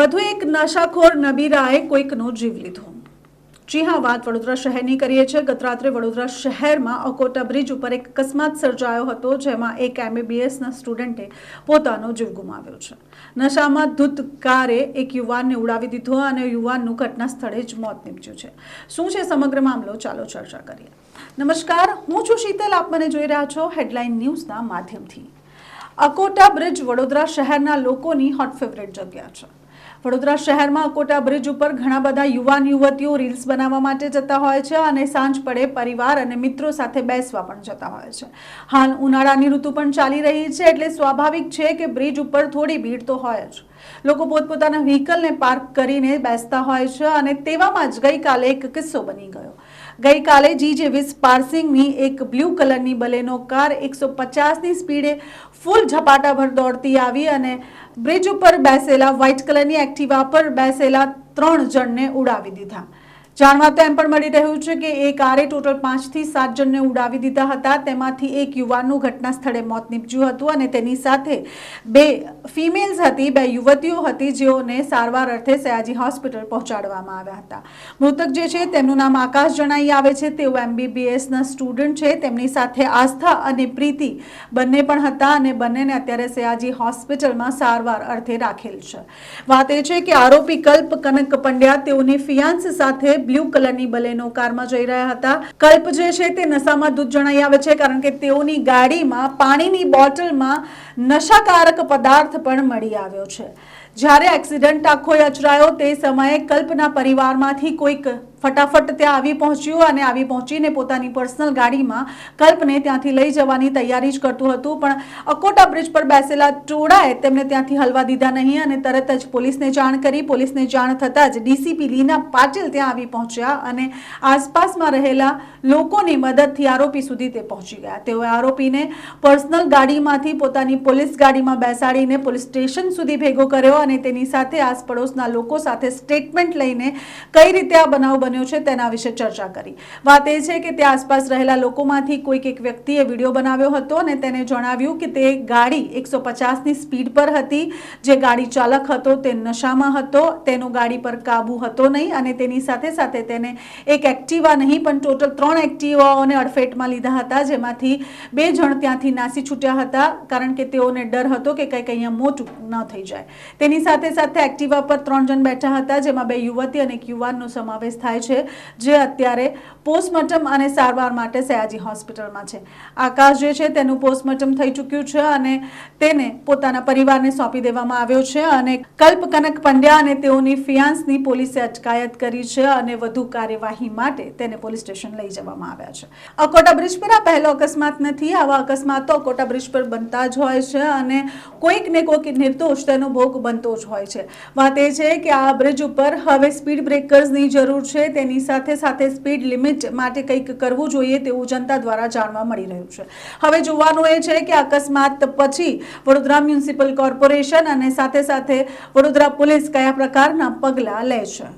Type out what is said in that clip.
વધુ એક નશાખોર નબીરાએ કોઈકનો જીવ લીધો। જી હા, વાત વડોદરા શહેરની કરીએ છીએ। ગત રાત્રે વડોદરા શહેરમાં અકોટા બ્રિજ ઉપર એક અકસ્માત સર્જાયો હતો, જેમાં એક MBBSના સ્ટુડન્ટે પોતાનો જીવ ગુમાવ્યો છે। નશામાં ધૂત કારે એક યુવાનને ઉડાવી દીધો અને યુવાનનું ઘટના સ્થળે જ મોત નીપજ્યું છે। શું છે સમગ્ર મામલો, ચાલો ચર્ચા કરીએ। નમસ્કાર, હું છું શીતલ, આપ મને જોઈ રહ્યા છો હેડલાઇન ન્યૂઝના માધ્યમથી। અકોટા બ્રિજ વડોદરા શહેરના લોકોની હોટ ફેવરેટ જગ્યા છે। વડોદરા શહેરમાં અકોટા બ્રિજ ઉપર ઘણા બધા યુવાન યુવતીઓ રીલ્સ બનાવવા માટે જતા હોય છે અને સાંજ પડે પરિવાર અને મિત્રો સાથે બેસવા પણ જતા હોય છે। હાલ ઉનાળાની ઋતુ પણ ચાલી રહી છે, એટલે સ્વાભાવિક છે કે બ્રિજ ઉપર થોડી ભીડ તો હોય જ। લોકો પોતપોતાના વ્હીકલને પાર્ક કરીને બેસતા હોય છે અને તેવામાં જ ગઈકાલે એક કિસ્સો બની ગયો। ગઈકાલે GJ20 પાર્સિંગની એક બ્લુ કલરની બલેનો કાર 150ની સ્પીડે ફૂલ ઝપાટાભર દોડતી આવી અને બ્રિજ ઉપર બેસેલા વ્હાઇટ કલરની એક્ટિવા પર બેસેલા 3 જણને ઉડાવી દીધા। જાણવા તો એમ પણ મળી રહ્યું છે કે એ કારે ટોટલ 5 થી 7 જણને ઉડાવી દીધા હતા। તેમાંથી એક યુવાનનું ઘટના સ્થળે મોત નીપજ્યું હતું અને તેની સાથે 2 ફિમેલ્સ હતી, 2 યુવતીઓ હતી, જેઓને સારવાર અર્થે સયાજી હોસ્પિટલ પહોંચાડવામાં આવ્યા હતા। મૃતક જે છે તેમનું નામ આકાશ જણાઈ આવે છે। તેઓ MBBSના સ્ટુડન્ટ છે। તેમની સાથે આસ્થા અને પ્રીતિ બંને પણ હતા અને બંનેને અત્યારે સયાજી હોસ્પિટલમાં સારવાર અર્થે રાખેલ છે। વાત એ છે કે આરોપી કલ્પ કનક પંડ્યા તેઓની ફિયાન્સ સાથે બ્લુ કલરની બલેનો કારમાં જઈ રહ્યા હતા। કલ્પ જે છે તે નશામાં ધૂત જણાઈ આવે છે, કારણ કે તેઓની ગાડીમાં પાણીની બોટલમાં નશાકારક પદાર્થ પણ મળી આવ્યો છે। જ્યારે એક્સિડન્ટ આખો અચરાયો તે સમયે કલ્પના પરિવારમાંથી કોઈક ફટાફટ ત્યાં આવી પહોંચ્યું અને આવી પહોંચીને પોતાની પર્સનલ ગાડીમાં કલ્પને ત્યાંથી લઈ જવાની તૈયારી જ કરતું હતું, પણ અકોટા બ્રિજ પર બેસેલા ટોળાએ તેમને ત્યાંથી હલવા દીધા નહીં અને તરત જ પોલીસને જાણ કરી। પોલીસને જાણ થતાં જ DCP લીના પાટીલ ત્યાં આવી પહોંચ્યા અને આસપાસમાં રહેલા લોકોની મદદથી આરોપી સુધી તે પહોંચી ગયા। તેઓએ આરોપીને પર્સનલ ગાડીમાંથી પોતાની પોલીસ ગાડીમાં બેસાડીને પોલીસ સ્ટેશન સુધી ભેગો કર્યો અને તેની સાથે આસપડોશના લોકો સાથે સ્ટેટમેન્ટ લઈને કઈ રીતે આ બનાવ બન્યો છે તેના વિશે ચર્ચા કરી। વાત એ છે કે તે આસપાસ રહેલા લોકોમાંથી કોઈક એક વ્યક્તિએ વિડીયો બનાવ્યો હતો અને તેને જણાવ્યું કે તે ગાડી 150ની સ્પીડ પર હતી। જે ગાડી ચાલક હતો તે નશામાં હતો, તેનો ગાડી પર કાબુ હતો નહીં અને તેની સાથે સાથે તેને એક એક્ટિવા નહીં પણ ટોટલ 3 એક્ટિવાઓને અડફેટમાં લીધા હતા, જેમાંથી 2 જણ ત્યાંથી નાસી છૂટ્યા હતા, કારણ કે તેઓને ડર હતો કે કંઈક અહીંયા મોટું ન થઈ જાય। તેની સાથે સાથે એક્ટિવા પર 3 જણ બેઠા હતા, જેમાં 2 યુવતી અને એક યુવાનનો સમાવેશ થાય છે, જે અત્યારે પોસ્ટમોર્ટમ અને સારવાર માટે સયાજી હોસ્પિટલમાં છે। આકાશ જે છે તેનું પોસ્ટમોર્ટમ થઈ ચૂક્યું છે અને તેને પોતાના પરિવારને સોંપી દેવામાં આવ્યો છે અને કલ્પ કનક પંડ્યા અને તેઓની ફિયાન્સની પોલીસે અટકાયત કરી છે અને વધુ કાર્યવાહી માટે તેને પોલીસ સ્ટેશન લઈ જવામાં આવ્યા છે। અકોટા બ્રિજ પર આ પહેલો અકસ્માત નથી। આવા અકસ્માતો અકોટા બ્રિજ પર બનતા જ હોય છે અને કોઈક ને કોઈક નિર્દોષ તેનો ભોગ બનતો જ હોય છે। વાત એ છે કે આ બ્રિજ ઉપર હવે સ્પીડ બ્રેકર્સની જરૂર છે, તેની સાથે સાથે સ્પીડ લિમિટ માટે કંઈક કરવું જોઈએ તેવું જનતા દ્વારા જાણવા મળી રહ્યું છે। હવે જોવાનું એ છે કે અકસ્માત પછી વડોદરા મ્યુનિસિપલ કોર્પોરેશન અને સાથે સાથે વડોદરા પોલીસ કયા પ્રકારના પગલાં લે છે।